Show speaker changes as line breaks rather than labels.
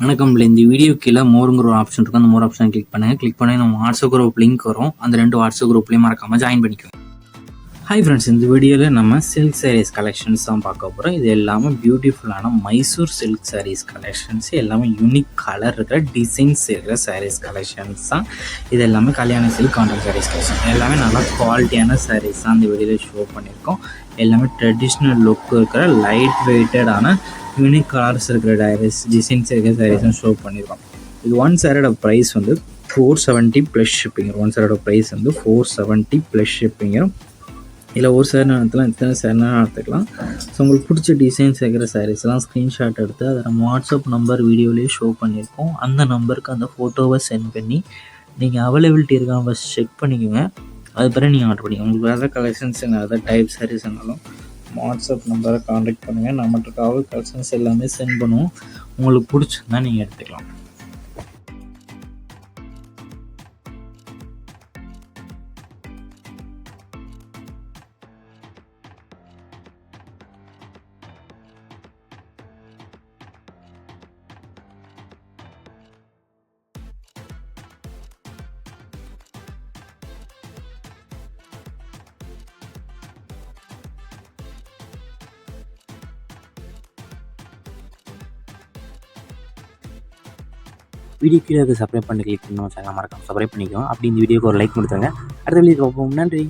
வணக்கம். இந்த வீடியோ கீழே மோருங்கிற ஒரு ஆப்ஷன் இருக்கும். அந்த மோர் ஆப்ஷன் கிளிக் பண்ணுங்கள். கிளிக் பண்ணி நம்ம வாட்ஸ்அப் குரூப் லிங்க் வரும். அந்த 2 வாட்ஸ்அப் குரூப்லேயும் மறக்காமல் ஜாயின் பண்ணிக்கோங்க. ஹாய் ஃப்ரெண்ட்ஸ், இந்த வீடியோவில் நம்ம சில்க் சாரீஸ் கலெக்ஷன்ஸ் தான் பார்க்க போகிறோம். இது எல்லாமே பியூட்டிஃபுல்லான மைசூர் சில்க் சாரீஸ் கலெக்ஷன்ஸ், எல்லாமே யூனிக் கலர் இருக்கிற டிசைன்ஸ் இருக்கிற சாரீஸ் கலெக்ஷன்ஸ் தான். இது எல்லாமே கல்யாண சில்க் காட்டன் சாரீஸ் கலெக்ஷன். எல்லாமே நல்லா குவாலிட்டியான சாரீஸ் தான் இந்த வீடியோவில் ஷோ பண்ணியிருக்கோம். எல்லாமே ட்ரெடிஷ்னல் லுக் இருக்கிற லைட் வெயிட்டடான யூனிக் கலர்ஸ் இருக்கிற டிசைன்ஸ் இருக்கிற சாரீஸும் ஷோ பண்ணியிருக்கோம். இது ஒன் சாரியோட ப்ரைஸ் வந்து 470 ப்ளஸ் ஷிப்பிங். ஒன் சாரியோட ப்ரைஸ் வந்து 470 ப்ளஸ் ஷிப்பிங்கும். இல்லை ஒரு சாரி நடத்தலாம், இத்தனை சாரினா நடத்துக்கலாம். ஸோ உங்களுக்கு பிடிச்ச டிசைன்ஸ் இருக்கிற சாரீஸ்லாம் ஸ்க்ரீன்ஷாட் எடுத்து அதை நம்ம வாட்ஸ்அப் நம்பர் வீடியோலேயே ஷோ பண்ணியிருக்கோம். அந்த நம்பருக்கு அந்த ஃபோட்டோவை சென்ட் பண்ணி நீங்கள் அவைலபிலிட்டி இருக்கான்னு ஃபஸ்ட் செக் பண்ணிக்கோங்க. அது பிறகு நீங்கள் ஆர்டர் பண்ணிக்கோங்க. உங்களுக்கு வேறு கலெக்ஷன்ஸ் எதாவது டைப் சாரீஸ் இருந்தாலும் வாட்ஸ்அப் நம்பரை காண்டாக்ட் பண்ணுங்கள். நம்மகிட்ட கலெக்ஷன்ஸ் எல்லாமே சென்ட் பண்ணுவோம். உங்களுக்கு பிடிச்சிருந்தா நீங்கள் எடுத்துக்கலாம். வீடியோ கீழே சப்ஸ்கிரைப் பண்ணி கிளிக் பண்ணணும். சேனல் மறக்காம சப்ஸ்கிரைப் பண்ணிக்கோங்க. அப்படி இந்த வீடியோக்கு ஒரு லைக் கொடுத்துருங்க. அடுத்த வீடியோ பார்ப்போம். நன்றி.